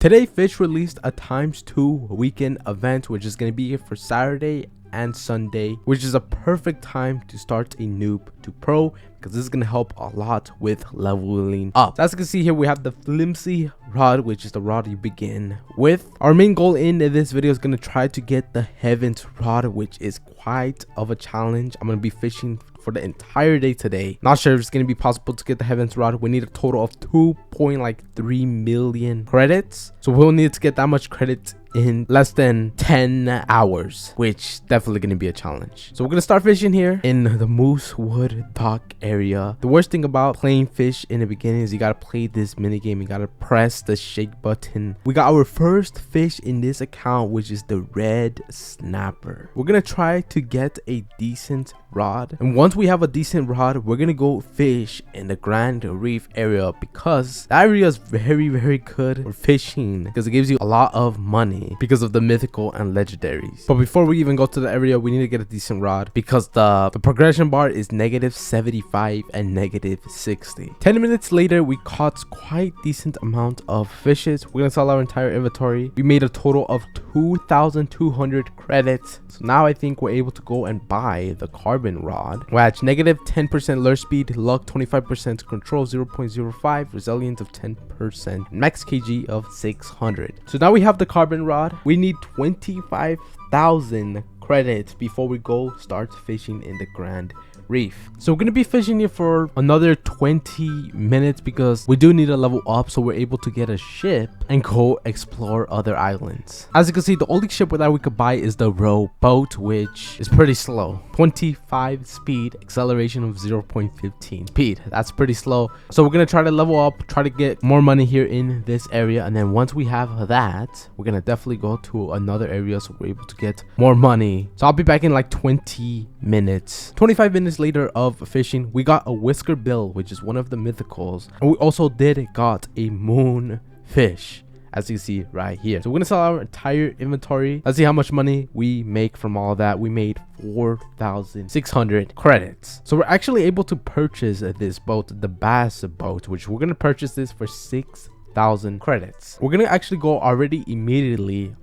Today, Fisch released a ×2 weekend event, which is going to be here for Saturday and Sunday, which is a perfect time to start a noob to pro, because this is going to help a lot with leveling up. So as you can see here, we have the Flimsy rod, which is the rod you begin with. Our main goal in this video is going to try to get the Heaven's Rod, which is quite of a challenge. I'm going to be fishing for the entire day today. Not sure if it's going to be possible to get the Heaven's Rod. We need a total of 2.3 million credits, so we'll need to get that much credit in less than 10 hours, which definitely going to be a challenge. So we're going to start fishing here in the Moosewood dock area. The worst thing about playing fish in the beginning is you got to play this mini game. You got to press the shake button. We got our first fish in this account, which is the red snapper. We're going to try to get a decent rod, and once we have a decent rod, we're gonna go fish in the Grand Reef area, because that area is very good for fishing, because it gives you a lot of money because of the mythical and legendaries. But before we even go to the area, we need to get a decent rod, because the progression bar is -75 and -60. 10 minutes later, we caught quite decent amount of fishes. We're gonna sell our entire inventory. We made a total of 2,200 credits. So now I think we're able to go and buy the carbon rod, which -10% lure speed, luck 25%, control 0.05, resilience of 10%, max kg of 600. So now we have the carbon rod. We need 25,000 credits before we go start fishing in the Grand Reef. So we're gonna be fishing here for another 20 minutes, because we do need to level up so we're able to get a ship and go explore other islands. As you can see, the only ship that we could buy is the rowboat, which is pretty slow. 25 speed, acceleration of 0.15 speed. That's pretty slow. So we're gonna try to level up, try to get more money here in this area, and then once we have that, we're gonna definitely go to another area so we're able to get more money. So I'll be back in like 20 minutes. 25 minutes later of fishing, we got a whisker bill, which is one of the mythicals, and we also got a moon fish, as you see right here. So we're gonna sell our entire inventory. Let's see how much money we make from all of that. We made 4,600 credits. So we're actually able to purchase this boat, the bass boat, which we're gonna purchase this for 6,000 credits. We're gonna actually go immediately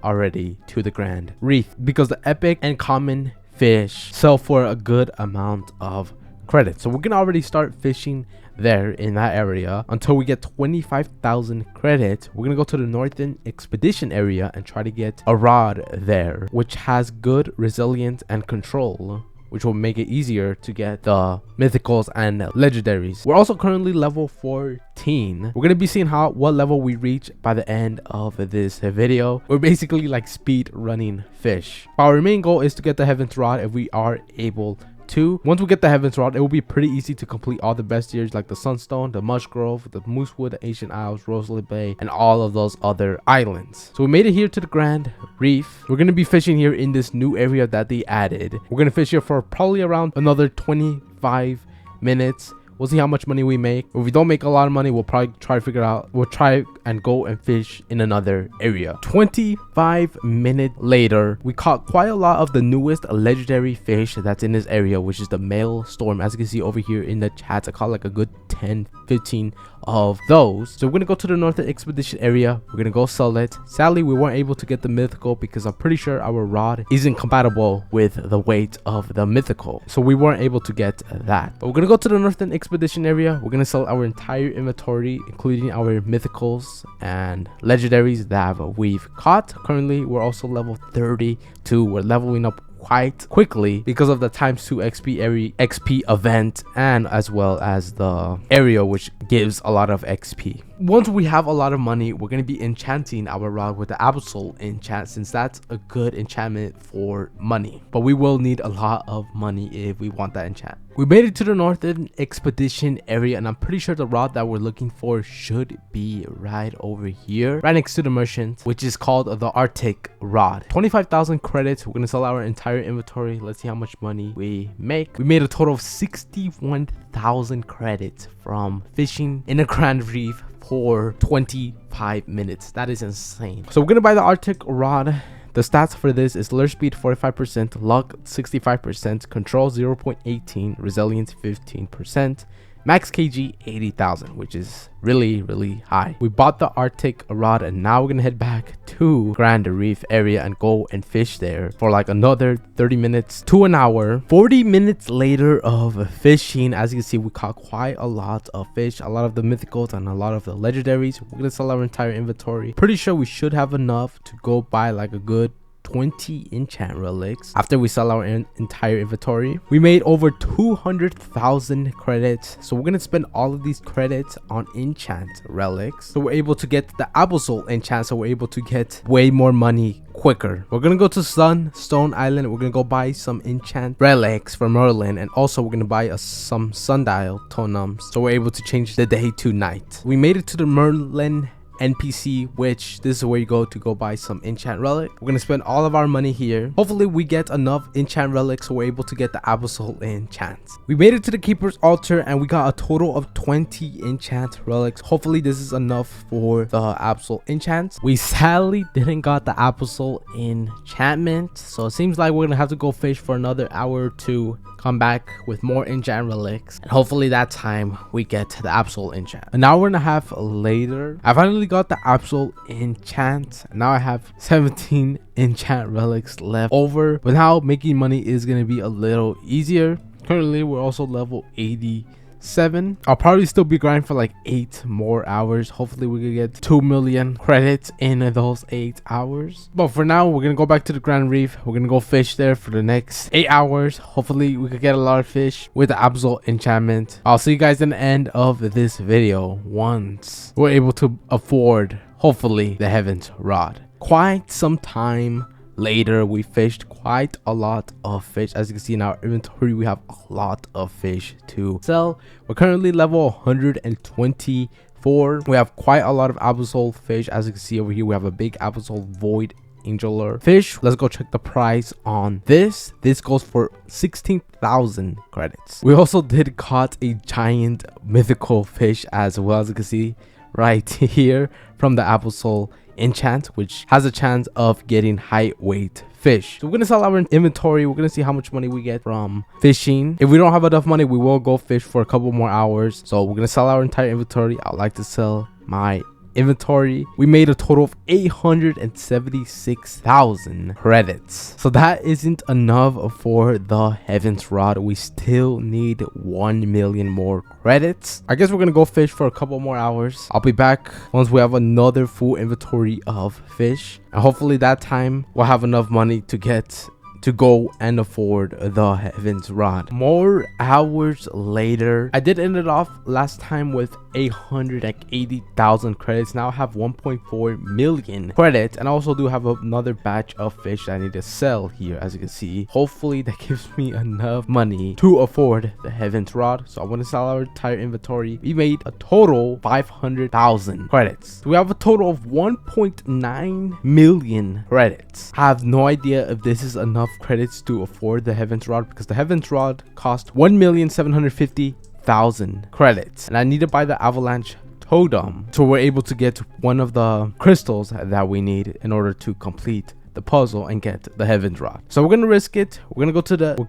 to the Grand Reef, because the epic and common fish sell for a good amount of credits. So we're gonna already start fishing there in that area until we get 25,000 credits. We're gonna go to the Northern Expedition area and try to get a rod there, which has good resilience and control, which will make it easier to get the mythicals and legendaries. We're also currently level 14. We're gonna be seeing what level we reach by the end of this video. We're basically like speed running fish. Our main goal is to get the Heaven's Rod if we are able to. Once we get the Heaven's Rod, it will be pretty easy to complete all the bestiaries like the Sunstone, the Mushgrove, the Moosewood, the Ancient Isles, Rosalie Bay, and all of those other islands. So we made it here to the Grand Reef. We're going to be fishing here in this new area that they added. We're going to fish here for probably around another 25 minutes. We'll see how much money we make. If we don't make a lot of money, we'll probably try to figure out. We'll try and go and fish in another area. 25 minutes later, we caught quite a lot of the newest legendary fish that's in this area, which is the Maelstrom. As you can see over here in the chat, I caught like a good 10-15 of those. So we're gonna go to the Northern Expedition area. We're gonna go sell it. Sadly, we weren't able to get the mythical, because I'm pretty sure our rod isn't compatible with the weight of the mythical, so we weren't able to get that. But we're gonna go to the Northern Expedition area. We're gonna sell our entire inventory, including our mythicals and legendaries that we've caught. Currently, we're also level 32. We're leveling up quite quickly because of the ×2 XP event, and as well as the area, which gives a lot of XP. Once we have a lot of money, we're going to be enchanting our rod with the Absol enchant, since that's a good enchantment for money. But we will need a lot of money if we want that enchant. We made it to the Northern Expedition area, and I'm pretty sure the rod that we're looking for should be right over here, right next to the merchant, which is called the Arctic rod. 25,000 credits. We're going to sell our entire inventory. Let's see how much money we make. We made a total of 61,000 credits from fishing in the Grand Reef for 25 minutes. That is insane. So we're gonna buy the Arctic rod. The stats for this is lure speed 45%, luck 65%, control 0.18, resilience 15%, max kg 80,000, which is really high. We bought the Arctic rod, and now we're gonna head back to Grand Reef area and go and fish there for like another 30 minutes to an hour. 40 minutes later of fishing, as you can see, we caught quite a lot of fish, a lot of the mythicals and a lot of the legendaries. We're gonna sell our entire inventory. Pretty sure we should have enough to go buy like a good 20 enchant relics after we sell our entire inventory. We made over 200,000 credits, so we're gonna spend all of these credits on enchant relics, so we're able to get the Absol enchant, so we're able to get way more money quicker. We're gonna go to Sunstone Island. We're gonna go buy some enchant relics for Merlin, and also we're gonna buy some sundial totems, so we're able to change the day to night. We made it to the Merlin NPC, which this is where you go to buy some enchant relic. We're gonna spend all of our money here. Hopefully we get enough enchant relics so we're able to get the Absol enchants. We made it to the Keeper's Altar and we got a total of 20 enchant relics. Hopefully this is enough for the Absol enchants. We sadly didn't got the Absol enchantment, so it seems like we're gonna have to go fish for another hour or two, come back with more enchant relics, and hopefully that time we get the Absol enchant. An hour and a half later, I finally got the Absol enchant. Now I have 17 enchant relics left over, but now making money is going to be a little easier. Currently we're also level 87. I'll probably still be grinding for like 8 more hours. Hopefully we can get 2 million credits in those 8 hours. But for now, we're gonna go back to the Grand Reef. We're gonna go fish there for the next 8 hours. Hopefully we could get a lot of fish with the Absol enchantment. I'll see you guys in the end of this video once we're able to afford, hopefully, the Heaven's Rod. Quite some time later, we fished quite a lot of fish. As you can see in our inventory, we have a lot of fish to sell. We're currently level 124. We have quite a lot of Absol fish. As you can see over here, we have a big Absol Void Angeler fish. Let's go check the price on this. This goes for 16,000 credits. We also did caught a giant mythical fish as well, as you can see right here from the Absol enchant, which has a chance of getting high weight fish. So we're gonna sell our inventory. We're gonna see how much money we get from fishing. If we don't have enough money, we will go fish for a couple more hours. So we're gonna sell our entire inventory. I'd like to sell my inventory. We made a total of 876,000 credits, so that isn't enough for the Heaven's Rod. We still need 1 million more credits. I guess we're gonna go fish for a couple more hours. I'll be back once we have another full inventory of fish, and hopefully that time we'll have enough money to get to go and afford the Heaven's Rod. More hours later, I did end it off last time with 880,000 credits. Now I have 1.4 million credits, and I also do have another batch of fish that I need to sell here. As you can see, hopefully that gives me enough money to afford the Heaven's Rod. So I want to sell our entire inventory. We made a total 500,000 credits. So we have a total of 1.9 million credits. I have no idea if this is enough credits to afford the Heaven's Rod, because the Heaven's Rod cost 1,750,000 credits, and I need to buy the Avalanche Totem, so we're able to get one of the crystals that we need in order to complete the puzzle and get the Heaven's Rod. So we're gonna risk it. We're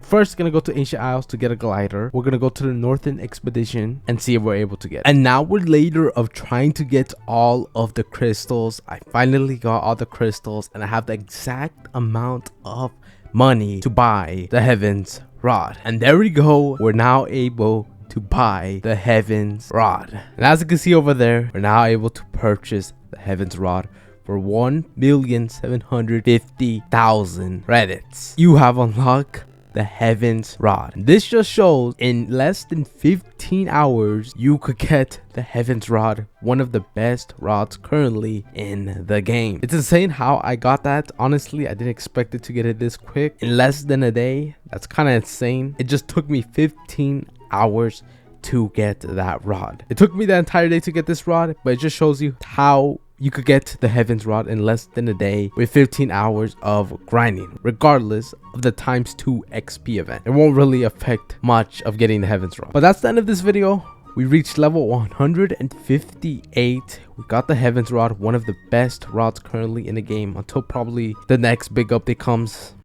first gonna go to Ancient Isles to get a glider. We're gonna go to the Northern Expedition and see if we're able to get it. An hour later of trying to get all of the crystals, I finally got all the crystals, and I have the exact amount of money to buy the Heaven's Rod. And there we go. We're now able to buy the Heaven's Rod. And as you can see over there, we're now able to purchase the Heaven's Rod for 1,750,000 credits. You have unlocked the Heaven's Rod. This just shows in less than 15 hours you could get the Heaven's Rod, one of the best rods currently in the game. It's insane how I got that. Honestly, I didn't expect it to get it this quick in less than a day. That's kind of insane. It just took me 15 hours to get that rod. It took me the entire day to get this rod, but it just shows you how you could get the Heaven's Rod in less than a day with 15 hours of grinding, regardless of the ×2 XP event. It won't really affect much of getting the Heaven's Rod. But that's the end of this video. We reached level 158. We got the Heaven's Rod, one of the best rods currently in the game, until probably the next big update comes.